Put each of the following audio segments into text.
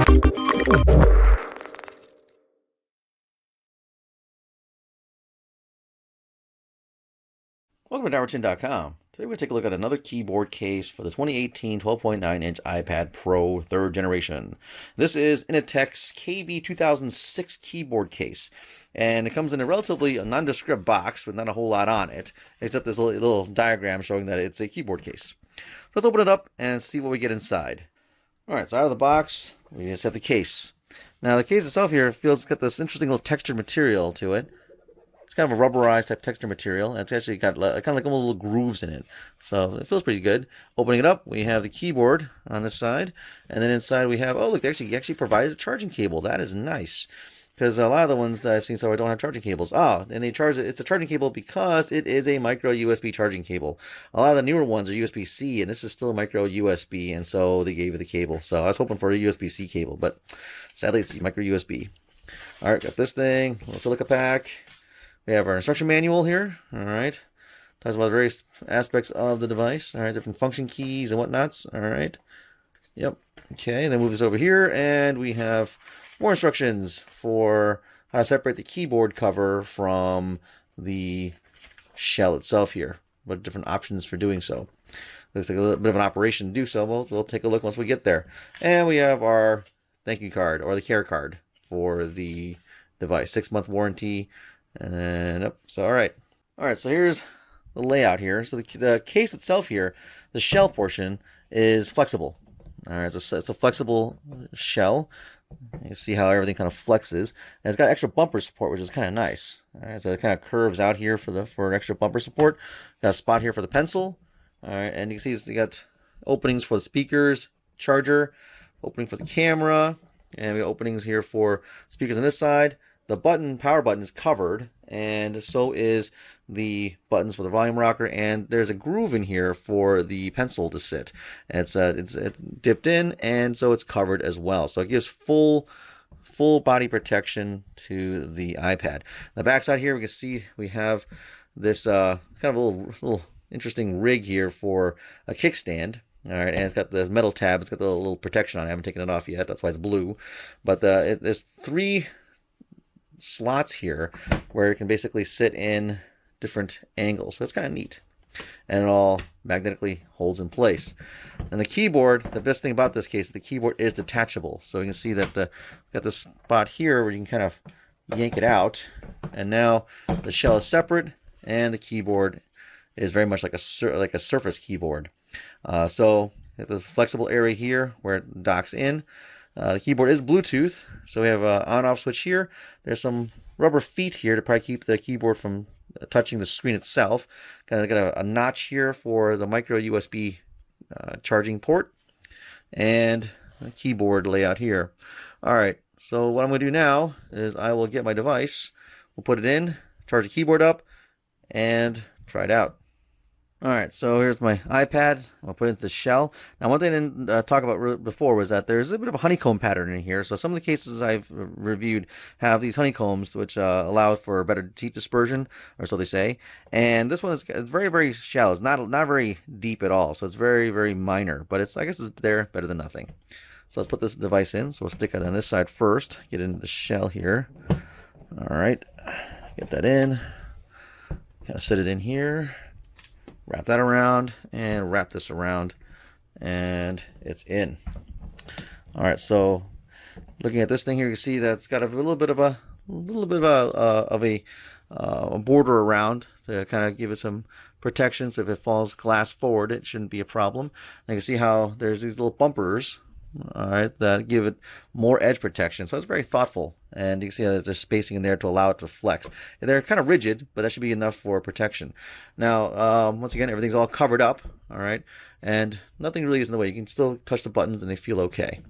Welcome to DowerTin.com. Today we're going to take a look at another keyboard case for the 2018 12.9-inch iPad Pro 3rd generation. This is Inateck's KB2006 keyboard case. And it comes in a relatively nondescript box with not a whole lot on it, except this little diagram showing that it's a keyboard case. So let's open it up and see what we get inside. Alright, so out of the box, we just have the case. Now the case itself here feels it's got this interesting little textured material to it. It's kind of a rubberized type texture material. And it's actually got kind of like little grooves in it. So it feels pretty good. Opening it up, we have the keyboard on this side. And then inside we have, oh look, they actually provided a charging cable. That is nice. Because a lot of the ones that I've seen so far don't have charging cables. Ah, and they charge it. It's a charging cable because it is a micro USB charging cable. A lot of the newer ones are USB-C, and this is still micro USB, and so they gave it the cable. So I was hoping for a USB-C cable, but sadly it's micro USB. All right, got this thing, little silica pack. We have our instruction manual here. All right, talks about the various aspects of the device. All right, different function keys and whatnots. All right, yep. Okay, then move this over here, and we have more instructions for how to separate the keyboard cover from the shell itself here. What different options for doing so. Looks like a little bit of an operation to do so. We'll take a look once we get there. And we have our thank you card, or the care card for the device. 6-month warranty. And so all right, so here's the layout here. So the case itself here, the shell portion is flexible. All right, it's a flexible shell. You see how everything kind of flexes, and it's got extra bumper support, which is kind of nice. All right, so it kind of curves out here for an extra bumper support. Got a spot here for the pencil. All right, and you can see you got openings for the speakers, charger, opening for the camera, and we got openings here for speakers on this side. The power button is covered, and so is the buttons for the volume rocker, and there's a groove in here for the pencil to sit. It's dipped in, and so it's covered as well. So it gives full body protection to the iPad. The back side here, we can see we have this kind of a little interesting rig here for a kickstand. All right, and it's got this metal tab. It's got the little protection on it. I haven't taken it off yet. That's why it's blue. But there's 3 slots here where it can basically sit in different angles. So it's kind of neat. And it all magnetically holds in place. And the keyboard, the best thing about this case, the keyboard is detachable. So you can see that got this spot here where you can kind of yank it out. And now the shell is separate, and the keyboard is very much like a Surface keyboard. So there's a flexible area here where it docks in. The keyboard is Bluetooth, so we have an on-off switch here. There's some rubber feet here to probably keep the keyboard from touching the screen itself. Kind of got a notch here for the micro USB charging port, and a keyboard layout here. All right, so what I'm going to do now is I will get my device, we'll put it in, charge the keyboard up, and try it out. Alright, so here's my iPad. I'll put it into the shell. Now, one thing I didn't talk about before was that there's a bit of a honeycomb pattern in here. So some of the cases I've reviewed have these honeycombs, which allow for better heat dispersion, or so they say. And this one is very, very shallow. It's not very deep at all. So it's very, very minor. But I guess it's better than nothing. So let's put this device in. So we'll stick it on this side first. Get into the shell here. Alright, get that in. Kind of set it in here. Wrap that around, and wrap this around, and it's in. All right, so looking at this thing here, you can see that it's got a little bit of a border around to kind of give it some protection. So if it falls glass forward, it shouldn't be a problem. And you can see how there's these little bumpers, all right, that give it more edge protection. So it's very thoughtful, and you can see that there's spacing in there to allow it to flex. They're kind of rigid, but that should be enough for protection. Now, once again, everything's all covered up, all right, and nothing really is in the way. You can still touch the buttons, and they feel okay.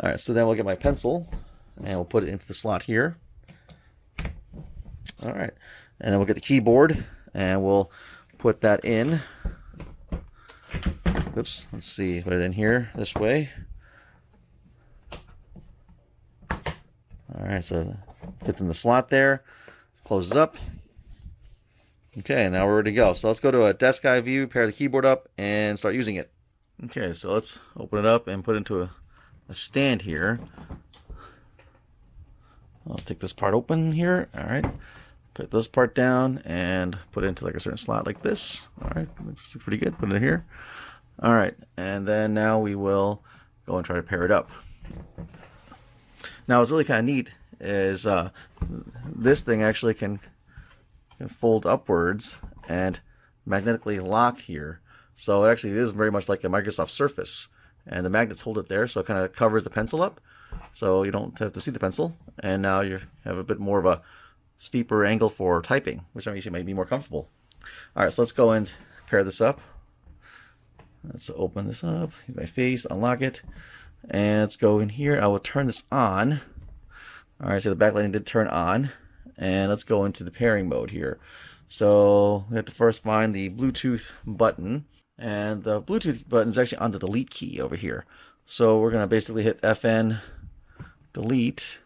All right, so then we'll get my pencil, and we'll put it into the slot here. All right, and then we'll get the keyboard, and we'll put that in. Oops, let's see, put it in here this way. Alright, so it fits in the slot there, closes up. Okay, now we're ready to go. So let's go to a desk eye view, pair the keyboard up, and start using it. Okay, so let's open it up and put it into a stand here. I'll take this part open here. All right. Put this part down and put it into like a certain slot like this. All right. Looks pretty good. Put it in here. All right. And then now we will go and try to pair it up. Now, what's really kind of neat is this thing actually can fold upwards and magnetically lock here. So it actually is very much like a Microsoft Surface. And the magnets hold it there, so it kind of covers the pencil up. So you don't have to see the pencil. And now you have a bit more of a steeper angle for typing, which actually might be more comfortable. All right, so let's go and pair this up. Let's open this up, use my face, unlock it. And let's go in here. I will turn this on. All right, so the backlighting did turn on. And let's go into the pairing mode here. So we have to first find the Bluetooth button. And the Bluetooth button is actually on the delete key over here. So we're going to basically hit FN delete.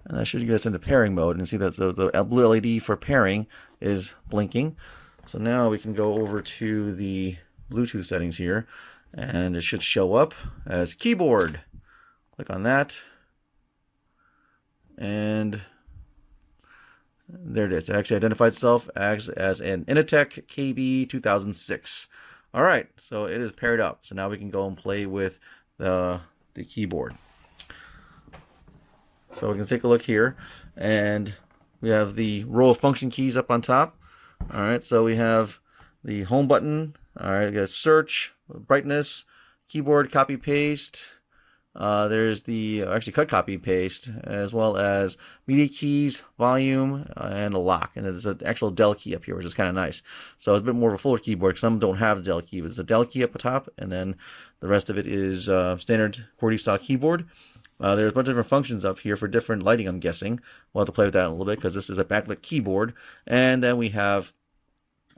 And that should get us into pairing mode. And see that the blue LED for pairing is blinking. So now we can go over to the Bluetooth settings here. And it should show up as keyboard. Click on that. And there it is. It actually identifies itself as an Inateck KB 2006. All right, so it is paired up. So now we can go and play with the keyboard. So we can take a look here, and we have the row of function keys up on top. All right, so we have the home button. All right, we got search, brightness, keyboard, copy, paste. There's the actually cut, copy, paste, as well as media keys, volume, and a lock. And there's an actual del key up here, which is kind of nice. So it's a bit more of a fuller keyboard. Some don't have the del key, but there's a del key up the top, and then the rest of it is standard QWERTY style keyboard. There's a bunch of different functions up here for different lighting, I'm guessing. We'll have to play with that in a little bit because this is a backlit keyboard. And then we have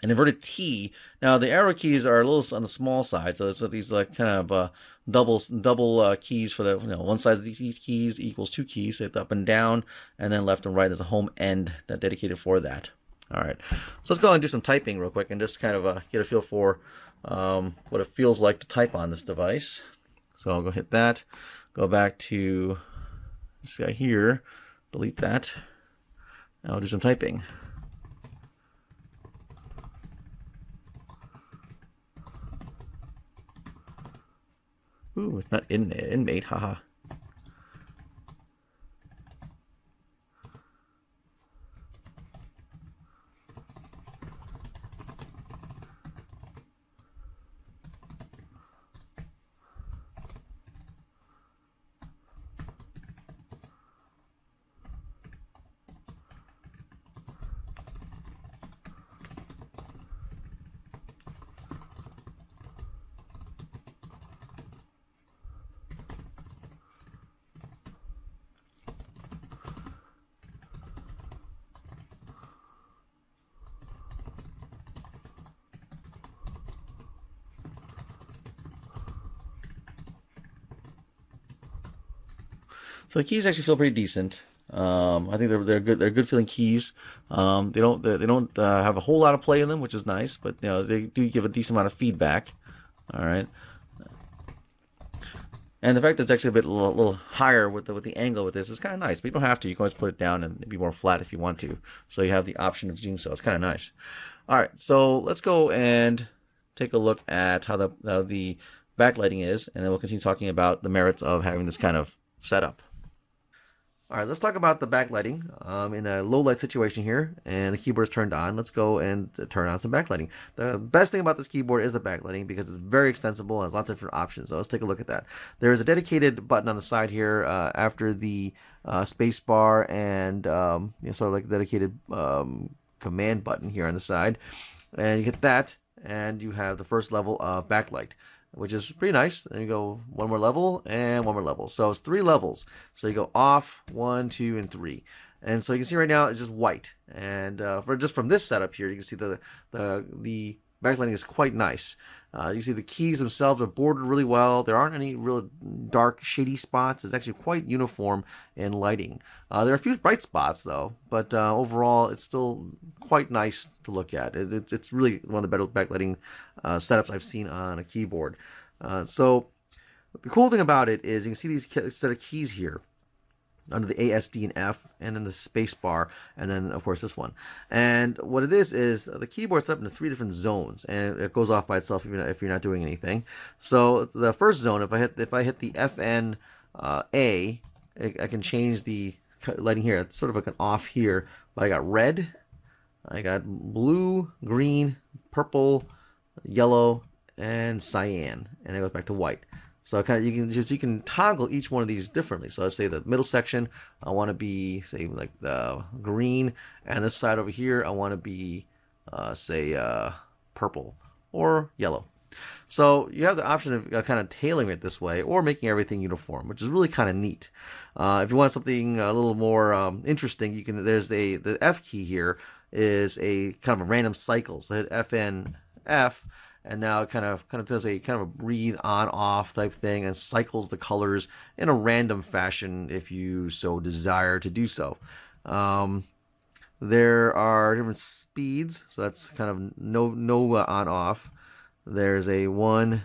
an inverted T. Now the arrow keys are a little on the small side, so it's these like kind of double keys for the one side of these keys equals two keys, so it's up and down, and then left and right. There's a home end that dedicated for that. All right, so let's go and do some typing real quick and just kind of get a feel for what it feels like to type on this device. So I'll go hit that, go back to this guy here, delete that, and I'll do some typing. Ooh, it's not inmate, haha. So the keys actually feel pretty decent. I think they're good. They're good feeling keys. They don't have a whole lot of play in them, which is nice, but they do give a decent amount of feedback. All right. And the fact that it's actually a little higher with the angle with this is kind of nice. But you don't have to. You can always put it down and be more flat if you want to. So you have the option of doing so. It's kind of nice. All right. So let's go and take a look at how the backlighting is, and then we'll continue talking about the merits of having this kind of setup. All right, let's talk about the backlighting in a low light situation here, and the keyboard is turned on. Let's go and turn on some backlighting. The best thing about this keyboard is the backlighting because it's very extensible and has lots of different options. So let's take a look at that. There is a dedicated button on the side here after the space bar and sort of like a dedicated command button here on the side. And you hit that, and you have the first level of backlight, which is pretty nice. Then you go one more level and one more level. So it's 3 levels. So you go off, 1, 2, and 3. And so you can see right now it's just white. And just from this setup here, you can see the backlighting is quite nice. You see the keys themselves are bordered really well. There aren't any real dark, shady spots. It's actually quite uniform in lighting. There are a few bright spots, though, but overall, it's still quite nice to look at. It's really one of the better backlighting setups I've seen on a keyboard. So The cool thing about it is you can see these set of keys here under the A, S, D, and F, and then the space bar, and then of course this one. And what it is the keyboard's set up into 3 different zones, and it goes off by itself even if you're not doing anything. So the first zone, if I hit the FN A, I can change the lighting here. It's sort of like an off here, but I got red, I got blue, green, purple, yellow, and cyan, and it goes back to white. So you can toggle each one of these differently. So let's say the middle section, I want to be, say, like the green, and this side over here, I want to be, say, purple or yellow. So you have the option of kind of tailoring it this way, or making everything uniform, which is really kind of neat. If you want something a little more interesting, you can. There's the F key here is a kind of a random cycle. So hit FN F. And now it kind of does a kind of a breathe on off type thing and cycles the colors in a random fashion if you so desire to do so. There are different speeds, so that's kind of no on off. There's a 1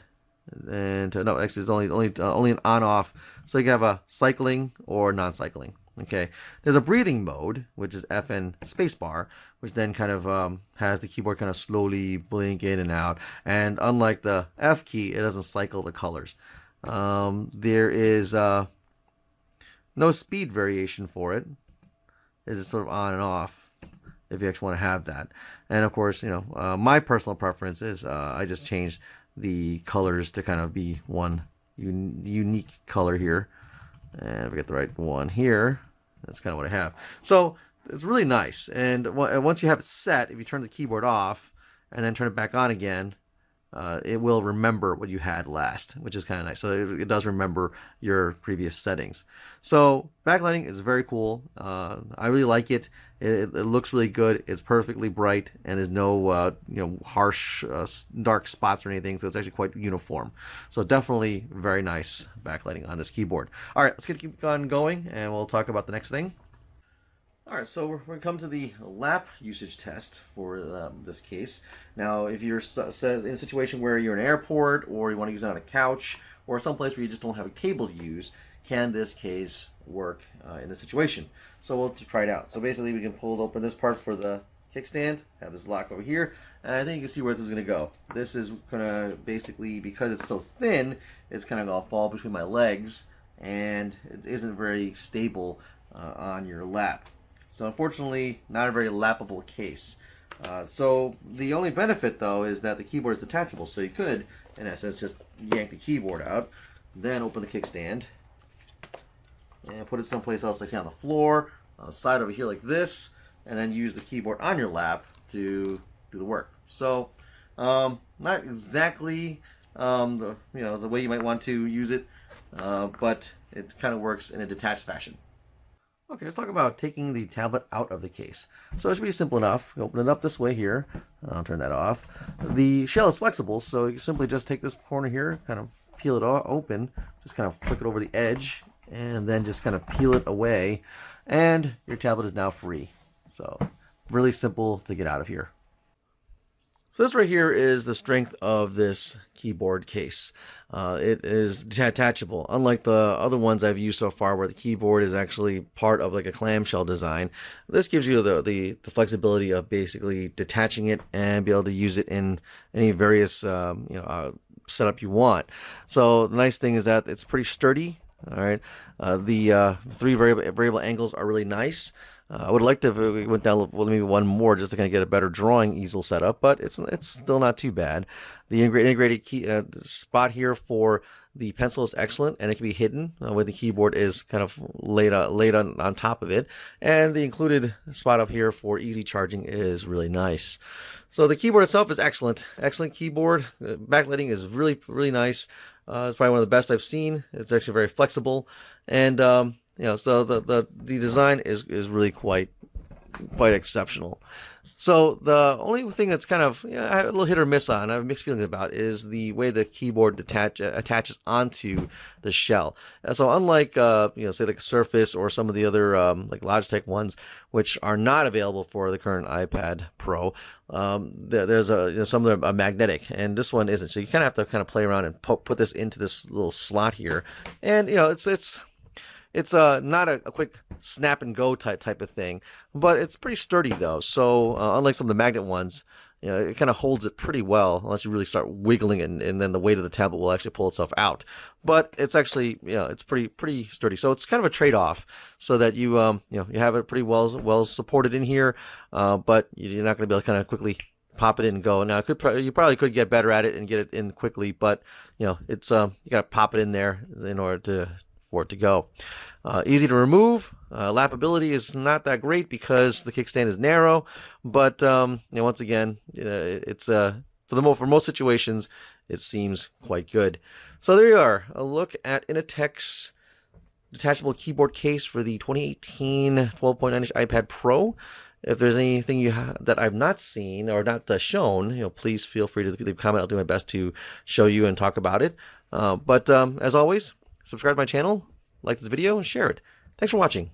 and no, actually it's only an on off. So you can have a cycling or non-cycling. Okay, there's a breathing mode, which is FN spacebar, which then kind of has the keyboard kind of slowly blink in and out. And unlike the F key, it doesn't cycle the colors. There is no speed variation for it. It's just sort of on and off if you actually want to have that. And of course, my personal preference is I just changed the colors to kind of be one unique color here. And if I get the right one here, that's kind of what I have. So it's really nice. And once you have it set, if you turn the keyboard off and then turn it back on again, it will remember what you had last, which is kind of nice. So it does remember your previous settings. So backlighting is very cool. I really like it. It looks really good. It's perfectly bright, and there's no harsh dark spots or anything. So it's actually quite uniform. So definitely very nice backlighting on this keyboard. All right, let's keep on going, and we'll talk about the next thing. All right, so we're going to come to the lap usage test for this case. Now, if you're in a situation where you're in an airport, or you want to use it on a couch, or someplace where you just don't have a cable to use, can this case work in this situation? So we'll try it out. So basically, we can pull open this part for the kickstand, have this lock over here, and I think you can see where this is going to go. This is going to basically, because it's so thin, it's kind of going to fall between my legs, and it isn't very stable on your lap. So unfortunately, not a very lappable case. So the only benefit, though, is that the keyboard is detachable. So you could, in essence, just yank the keyboard out, then open the kickstand, and put it someplace else, like say on the floor, on the side over here like this, and then use the keyboard on your lap to do the work. So not exactly the way you might want to use it, but it kind of works in a detached fashion. Okay, let's talk about taking the tablet out of the case. So it should be simple enough. You open it up this way here. I'll turn that off. The shell is flexible, so you simply just take this corner here, kind of peel it open, just kind of flick it over the edge, and then just kind of peel it away, and your tablet is now free. So really simple to get out of here. So this right here is the strength of this keyboard case. It is detachable. Unlike the other ones I've used so far where the keyboard is actually part of like a clamshell design, this gives you the flexibility of basically detaching it and be able to use it in any various setup you want. So the nice thing is that it's pretty sturdy. All right, the 3 variable angles are really nice. I would like to have we went down maybe one more just to kind of get a better drawing easel set up, but it's still not too bad. The integrated key spot here for the pencil is excellent, and it can be hidden when the keyboard is kind of laid on top of it. And the included spot up here for easy charging is really nice. So the keyboard itself is excellent keyboard. Backlighting is really nice. It's probably one of the best I've seen. It's actually very flexible, and so the design is really quite quite exceptional. So the only thing that's kind of I have a little hit or miss on, I have mixed feelings about, is the way the keyboard attaches onto the shell. So unlike say like Surface or some of the other like Logitech ones, which are not available for the current iPad Pro, there's some of them are magnetic, and this one isn't. So you kind of have to play around and put this into this little slot here, and it's not a quick snap and go type of thing, but it's pretty sturdy though. So unlike some of the magnet ones, it kind of holds it pretty well unless you really start wiggling it, and then the weight of the tablet will actually pull itself out. But it's actually it's pretty sturdy. So it's kind of a trade-off, so that you you have it pretty well supported in here, but you're not going to be able to kind of quickly pop it in and go. Now you probably could get better at it and get it in quickly, but it's you got to pop it in there in order for it to go. Easy to remove. Lappability is not that great because the kickstand is narrow, but once again, it's for most situations, it seems quite good. So there you are, a look at Inateck's detachable keyboard case for the 2018 12.9-inch iPad Pro. If there's anything that I've not seen or not shown, please feel free to leave a comment. I'll do my best to show you and talk about it. But as always, subscribe to my channel, like this video, and share it. Thanks for watching.